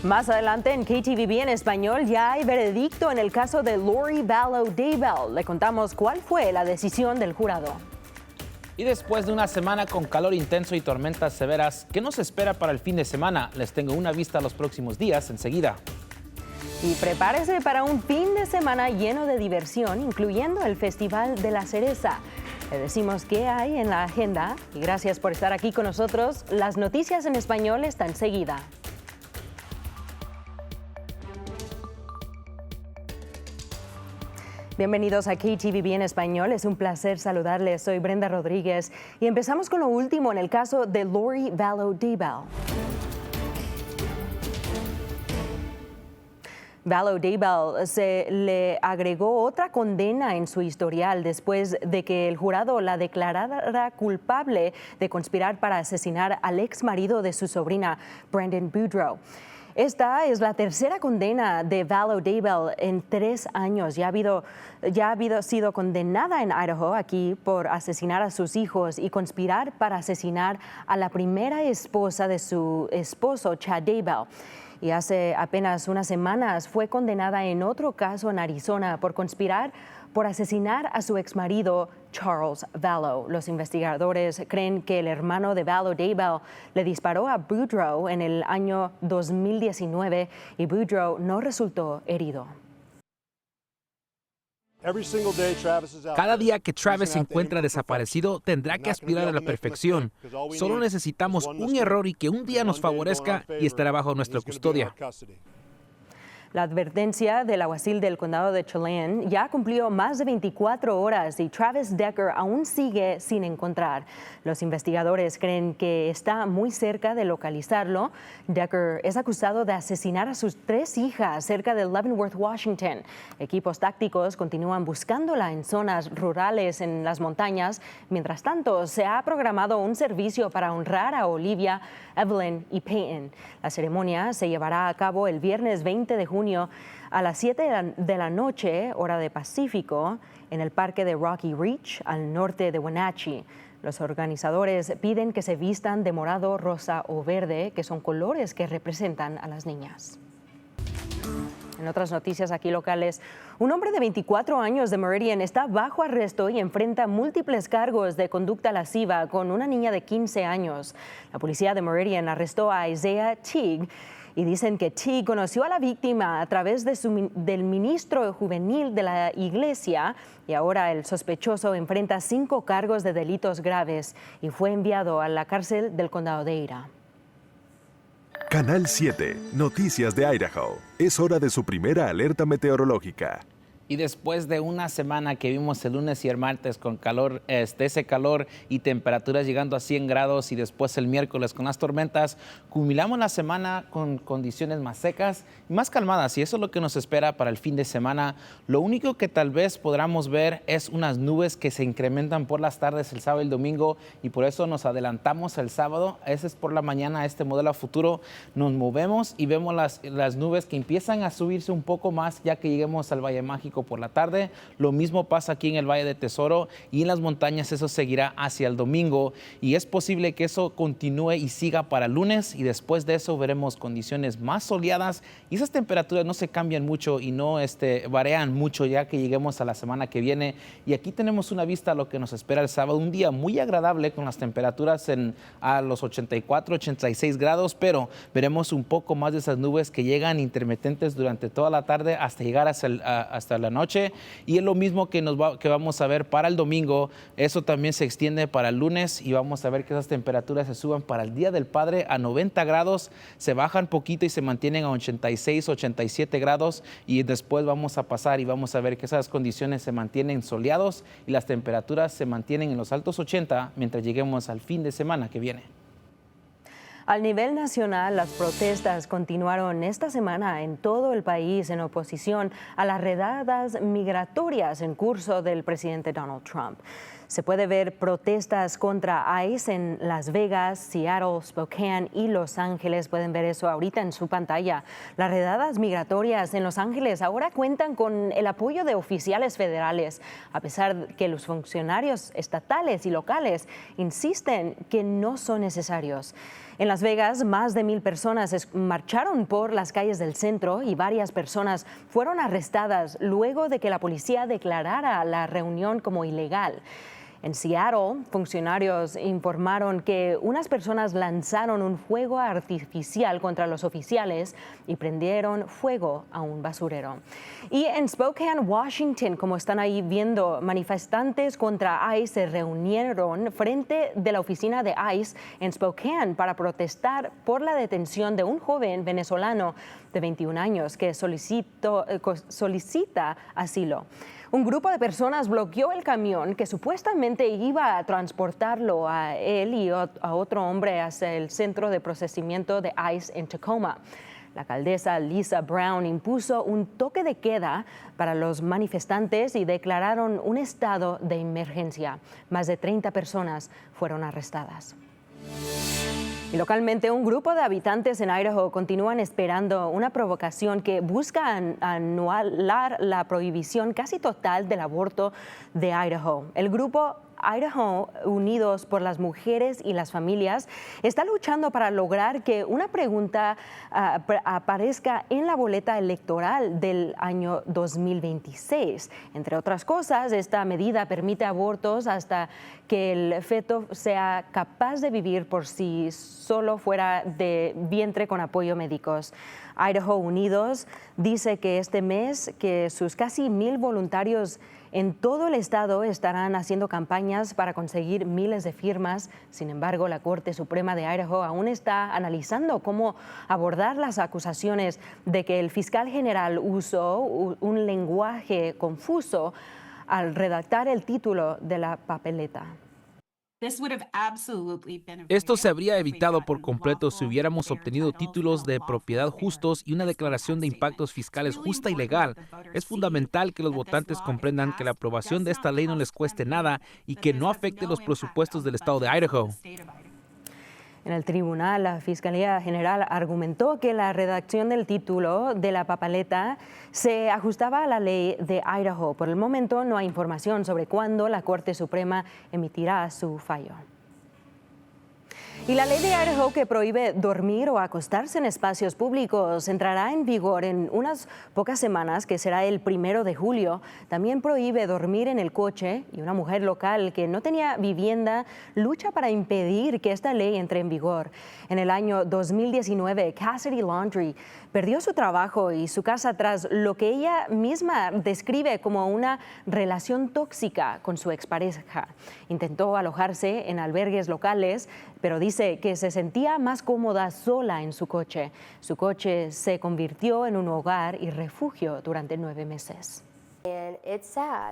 Más adelante en KTVB en español ya hay veredicto en el caso de Lori Vallow Daybell. Le contamos cuál fue la decisión del jurado. Y después de una semana con calor intenso y tormentas severas, ¿qué nos espera para el fin de semana? Les tengo una vista a los próximos días enseguida. Y prepárese para un fin de semana lleno de diversión, incluyendo el Festival de la Cereza. Le decimos qué hay en la agenda y gracias por estar aquí con nosotros. Las noticias en español están enseguida. Bienvenidos a KTVB en español, es un placer saludarles, soy Brenda Rodríguez y empezamos con lo último en el caso de Lori Vallow Daybell. Vallow Daybell se le agregó otra condena en su historial después de que el jurado la declarara culpable de conspirar para asesinar al ex marido de su sobrina, Brandon Boudreaux. Esta es la tercera condena de Vallow Daybell en 3 años. Ya ha sido condenada en Idaho aquí por asesinar a sus hijos y conspirar para asesinar a la primera esposa de su esposo, Chad Daybell. Y hace apenas unas semanas fue condenada en otro caso en Arizona por conspirar por asesinar a su exmarido Charles Vallow. Los investigadores creen que el hermano de Vallow Daybell le disparó a Boudreaux en el año 2019 y Boudreaux no resultó herido. Cada día que Travis se encuentra desaparecido, tendrá que aspirar a la perfección. Solo necesitamos un error y que un día nos favorezca y estará bajo nuestra custodia. La advertencia del alguacil del condado de Chelan ya cumplió más de 24 horas y Travis Decker aún sigue sin encontrar. Los investigadores creen que está muy cerca de localizarlo. Decker es acusado de asesinar a sus 3 hijas cerca de Leavenworth, Washington. Equipos tácticos continúan buscándola en zonas rurales en las montañas. Mientras tanto, se ha programado un servicio para honrar a Olivia, Evelyn y Peyton. La ceremonia se llevará a cabo el viernes 20 de junio a las 7 de la noche, hora de Pacífico, en el parque de Rocky Reach, al norte de Wenatchee. Los organizadores piden que se vistan de morado, rosa o verde, que son colores que representan a las niñas. En otras noticias aquí locales, un hombre de 24 años de Meridian está bajo arresto y enfrenta múltiples cargos de conducta lasciva con una niña de 15 años. La policía de Meridian arrestó a Isaiah Teague y dicen que Teague conoció a la víctima a través del ministro juvenil de la iglesia y ahora el sospechoso enfrenta 5 cargos de delitos graves y fue enviado a la cárcel del condado de Ira. Canal 7, Noticias de Idaho. Es hora de su primera alerta meteorológica. Y después de una semana que vimos el lunes y el martes con calor, ese calor y temperaturas llegando a 100 grados y después el miércoles con las tormentas, culminamos la semana con condiciones más secas y más calmadas y eso es lo que nos espera para el fin de semana. Lo único que tal vez podamos ver es unas nubes que se incrementan por las tardes el sábado y el domingo y por eso nos adelantamos el sábado. Ese es por la mañana, este modelo a futuro. Nos movemos y vemos las nubes que empiezan a subirse un poco más ya que lleguemos al Valle Mágico por la tarde. Lo mismo pasa aquí en el Valle de Tesoro y en las montañas eso seguirá hacia el domingo y es posible que eso continúe y siga para el lunes y después de eso veremos condiciones más soleadas y esas temperaturas no se cambian mucho y no varían mucho ya que lleguemos a la semana que viene y aquí tenemos una vista a lo que nos espera el sábado, un día muy agradable con las temperaturas a los 84, 86 grados, pero veremos un poco más de esas nubes que llegan intermitentes durante toda la tarde hasta llegar hasta la noche y es lo mismo que vamos a ver para el domingo. Eso también se extiende para el lunes y vamos a ver que esas temperaturas se suban para el Día del Padre a 90 grados, se bajan poquito y se mantienen a 86, 87 grados y después vamos a pasar y vamos a ver que esas condiciones se mantienen soleados y las temperaturas se mantienen en los altos 80 mientras lleguemos al fin de semana que viene. Al nivel nacional, las protestas continuaron esta semana en todo el país en oposición a las redadas migratorias en curso del presidente Donald Trump. Se puede ver protestas contra ICE en Las Vegas, Seattle, Spokane y Los Ángeles. Pueden ver eso ahorita en su pantalla. Las redadas migratorias en Los Ángeles ahora cuentan con el apoyo de oficiales federales, a pesar que los funcionarios estatales y locales insisten que no son necesarios. En Las Vegas, más de 1,000 personas marcharon por las calles del centro y varias personas fueron arrestadas luego de que la policía declarara la reunión como ilegal. En Seattle, funcionarios informaron que unas personas lanzaron un fuego artificial contra los oficiales y prendieron fuego a un basurero. Y en Spokane, Washington, como están ahí viendo, manifestantes contra ICE se reunieron frente de la oficina de ICE en Spokane para protestar por la detención de un joven venezolano de 21 años que solicita asilo. Un grupo de personas bloqueó el camión que supuestamente iba a transportarlo a él y a otro hombre hacia el centro de procesamiento de ICE en Tacoma. La alcaldesa Lisa Brown impuso un toque de queda para los manifestantes y declararon un estado de emergencia. Más de 30 personas fueron arrestadas. Y localmente, un grupo de habitantes en Idaho continúan esperando una provocación que busca anular la prohibición casi total del aborto de Idaho. El grupo Idaho Unidos por las Mujeres y las Familias está luchando para lograr que una pregunta aparezca en la boleta electoral del año 2026. Entre otras cosas, esta medida permite abortos hasta que el feto sea capaz de vivir por sí solo fuera de vientre con apoyo médicos. Idaho Unidos dice que este mes que sus casi 1,000 voluntarios en todo el estado estarán haciendo campañas para conseguir miles de firmas. Sin embargo, la Corte Suprema de Idaho aún está analizando cómo abordar las acusaciones de que el fiscal general usó un lenguaje confuso al redactar el título de la papeleta. Esto se habría evitado por completo si hubiéramos obtenido títulos de propiedad justos y una declaración de impactos fiscales justa y legal. Es fundamental que los votantes comprendan que la aprobación de esta ley no les cueste nada y que no afecte los presupuestos del estado de Idaho. En el tribunal, la Fiscalía General argumentó que la redacción del título de la papeleta se ajustaba a la ley de Idaho. Por el momento no hay información sobre cuándo la Corte Suprema emitirá su fallo. Y la ley de Idaho que prohíbe dormir o acostarse en espacios públicos entrará en vigor en unas pocas semanas, que será el 1 de julio. También prohíbe dormir en el coche y una mujer local que no tenía vivienda lucha para impedir que esta ley entre en vigor. En el año 2019, Cassidy Laundrie perdió su trabajo y su casa tras lo que ella misma describe como una relación tóxica con su expareja. Intentó alojarse en albergues locales, pero dice que se sentía más cómoda sola en su coche. Su coche se convirtió en un hogar y refugio durante 9 meses.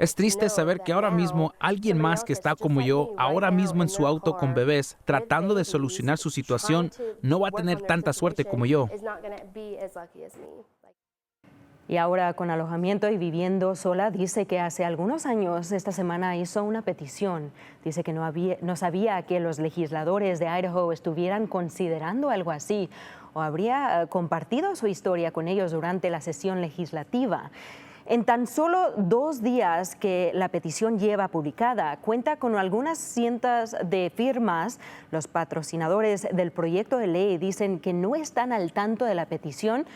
Es triste saber que ahora mismo alguien más que está como yo, ahora mismo en su auto con bebés, tratando de solucionar su situación, no va a tener tanta suerte como yo. Y ahora con alojamiento y viviendo sola, dice que hace algunos años esta semana hizo una petición. Dice que no sabía que los legisladores de Idaho estuvieran considerando algo así o habría compartido su historia con ellos durante la sesión legislativa. En tan solo 2 días que la petición lleva publicada, cuenta con algunas cientos de firmas. Los patrocinadores del proyecto de ley dicen que no están al tanto de la petición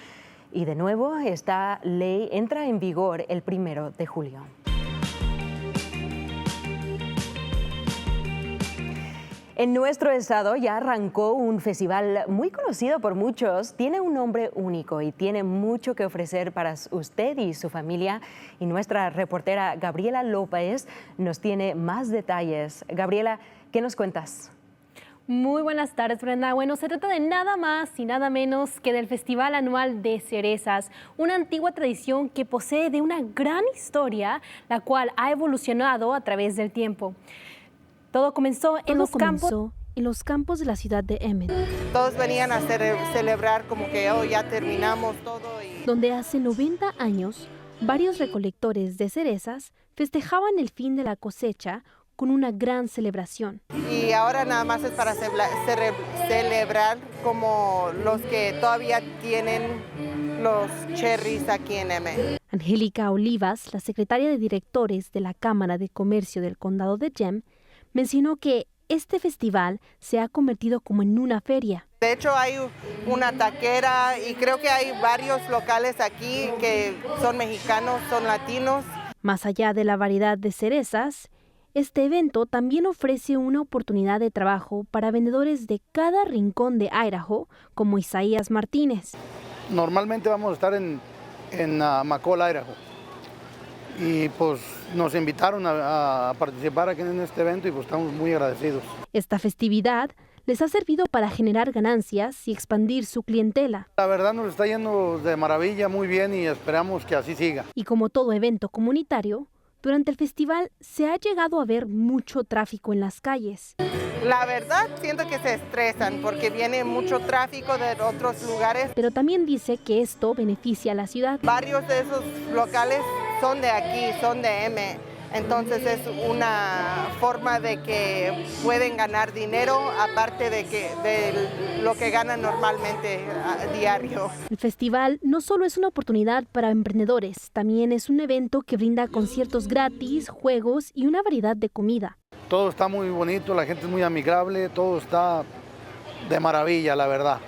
y de nuevo esta ley entra en vigor el 1 de julio. En nuestro estado ya arrancó un festival muy conocido por muchos. Tiene un nombre único y tiene mucho que ofrecer para usted y su familia. Y nuestra reportera Gabriela López nos tiene más detalles. Gabriela, ¿qué nos cuentas? Muy buenas tardes, Brenda. Bueno, se trata de nada más y nada menos que del Festival Anual de Cerezas, una antigua tradición que posee de una gran historia, la cual ha evolucionado a través del tiempo. Todo comenzó en los campos de la ciudad de Emmett. Todos venían a celebrar como que ya terminamos todo. Donde hace 90 años, varios recolectores de cerezas festejaban el fin de la cosecha con una gran celebración. Y ahora nada más es para celebrar como los que todavía tienen los cherries aquí en M. Angélica Olivas, la secretaria de directores de la Cámara de Comercio del Condado de Gem, mencionó que este festival se ha convertido como en una feria. De hecho hay una taquera y creo que hay varios locales aquí que son mexicanos, son latinos. Más allá de la variedad de cerezas, este evento también ofrece una oportunidad de trabajo para vendedores de cada rincón de Idaho, como Isaías Martínez. Normalmente vamos a estar en McCall, Idaho. Y pues nos invitaron a participar aquí en este evento y pues estamos muy agradecidos. Esta festividad les ha servido para generar ganancias y expandir su clientela. La verdad nos está yendo de maravilla, muy bien, y esperamos que así siga. Y como todo evento comunitario, durante el festival se ha llegado a ver mucho tráfico en las calles. La verdad siento que se estresan porque viene mucho tráfico de otros lugares. Pero también dice que esto beneficia a la ciudad. Varios de esos locales son de aquí, son de M. Entonces es una forma de que pueden ganar dinero aparte de lo que ganan normalmente a diario. El festival no solo es una oportunidad para emprendedores, también es un evento que brinda conciertos gratis, juegos y una variedad de comida. Todo está muy bonito, la gente es muy amigable, todo está de maravilla, la verdad.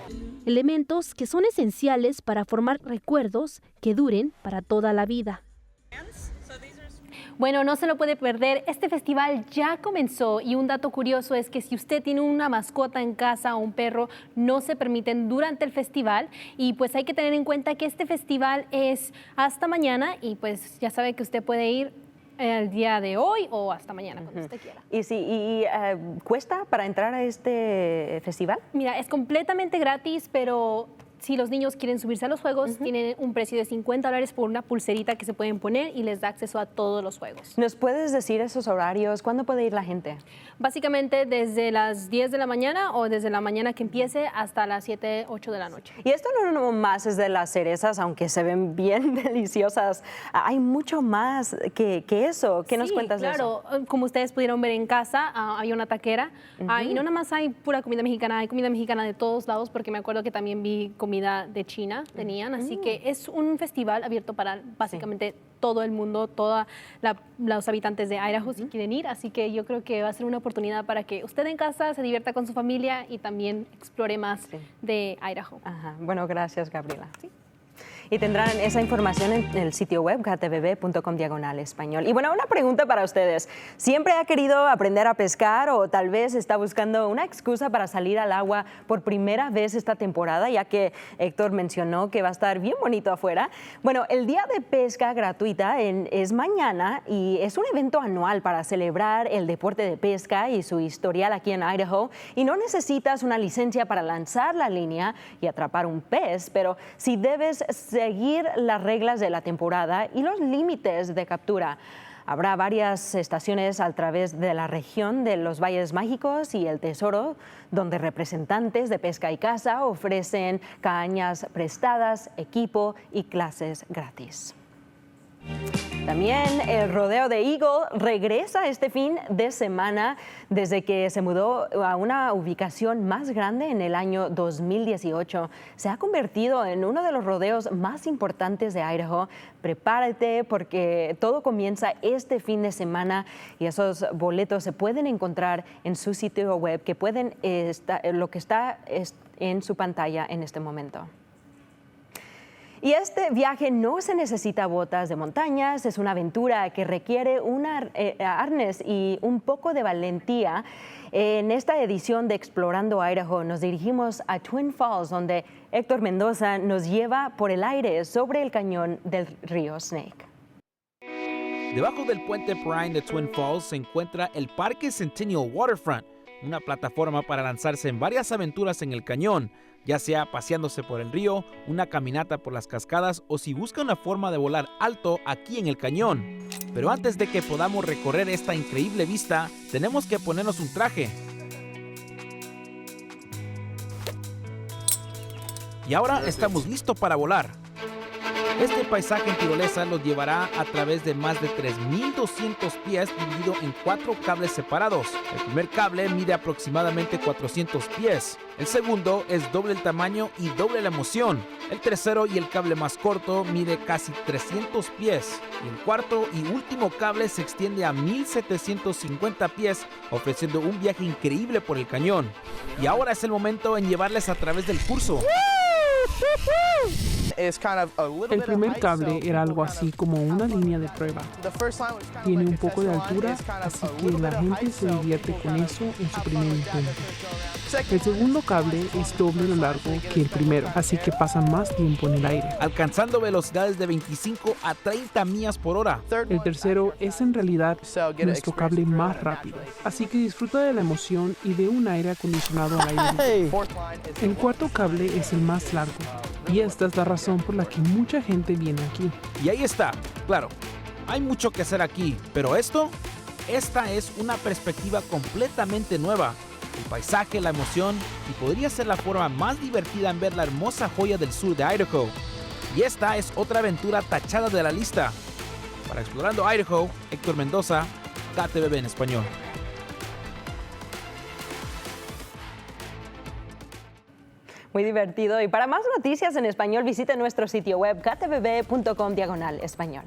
Elementos que son esenciales para formar recuerdos que duren para toda la vida. Bueno, no se lo puede perder, este festival ya comenzó y un dato curioso es que si usted tiene una mascota en casa o un perro, no se permiten durante el festival y pues hay que tener en cuenta que este festival es hasta mañana y pues ya sabe que usted puede ir el día de hoy o hasta mañana, cuando usted quiera. ¿Y cuesta para entrar a este festival? Mira, es completamente gratis, pero si los niños quieren subirse a los juegos, tienen un precio de $50 por una pulserita que se pueden poner y les da acceso a todos los juegos. ¿Nos puedes decir esos horarios? ¿Cuándo puede ir la gente? Básicamente desde las 10 de la mañana o desde la mañana que empiece hasta las 7, 8 de la noche. Y esto no más es de las cerezas, aunque se ven bien deliciosas. Hay mucho más que eso. ¿Qué nos cuentas de eso? Claro, como ustedes pudieron ver en casa, hay una taquera y no nada más hay pura comida mexicana, hay comida mexicana de todos lados porque me acuerdo que también vi comida de China, tenían, así que es un festival abierto para básicamente todo el mundo, todos los habitantes de Idaho si quieren ir, así que yo creo que va a ser una oportunidad para que usted en casa se divierta con su familia y también explore más de Idaho. Bueno, gracias, Gabriela. Y tendrán esa información en el sitio web gtvb.com/español. Y bueno, una pregunta para ustedes. ¿Siempre ha querido aprender a pescar o tal vez está buscando una excusa para salir al agua por primera vez esta temporada, ya que Héctor mencionó que va a estar bien bonito afuera? Bueno, el Día de Pesca Gratuita es mañana y es un evento anual para celebrar el deporte de pesca y su historial aquí en Idaho. Y no necesitas una licencia para lanzar la línea y atrapar un pez, pero sí debes seguir las reglas de la temporada y los límites de captura. Habrá varias estaciones a través de la región de los Valles Mágicos y el Tesoro, donde representantes de pesca y caza ofrecen cañas prestadas, equipo y clases gratis. También el rodeo de Eagle regresa este fin de semana desde que se mudó a una ubicación más grande en el año 2018. Se ha convertido en uno de los rodeos más importantes de Idaho. Prepárate porque todo comienza este fin de semana y esos boletos se pueden encontrar en su sitio web, que lo que está en su pantalla en este momento. Y este viaje no se necesita botas de montañas, es una aventura que requiere un arnés y un poco de valentía. En esta edición de Explorando Idaho nos dirigimos a Twin Falls, donde Héctor Mendoza nos lleva por el aire sobre el cañón del río Snake. Debajo del puente Prime de Twin Falls se encuentra el Parque Centennial Waterfront, una plataforma para lanzarse en varias aventuras en el cañón, ya sea paseándose por el río, una caminata por las cascadas o si busca una forma de volar alto aquí en el cañón. Pero antes de que podamos recorrer esta increíble vista, tenemos que ponernos un traje. Y ahora estamos listos para volar. Este paisaje en tirolesa los llevará a través de más de 3.200 pies dividido en 4 cables separados. El primer cable mide aproximadamente 400 pies. El segundo es doble el tamaño y doble la emoción. El tercero y el cable más corto mide casi 300 pies. Y el cuarto y último cable se extiende a 1.750 pies, ofreciendo un viaje increíble por el cañón. Y ahora es el momento en llevarles a través del curso. El primer cable era algo así como una línea de prueba. Tiene un poco de altura, así que la gente se divierte con eso en su primer intento. El segundo cable es doble lo largo que el primero, así que pasan más tiempo en el aire. Alcanzando velocidades de 25 a 30 millas por hora. El tercero es en realidad nuestro cable más rápido, así que disfruta de la emoción y de un aire acondicionado al aire. El cuarto cable es el más largo, y esta es la razón por la que mucha gente viene aquí. Y ahí está, claro, hay mucho que hacer aquí, pero esta es una perspectiva completamente nueva. El paisaje, la emoción, y podría ser la forma más divertida en ver la hermosa joya del sur de Idaho. Y esta es otra aventura tachada de la lista. Para Explorando Idaho, Héctor Mendoza, KTVB en español. Muy divertido. Y para más noticias en español, visite nuestro sitio web ktvb.com/español.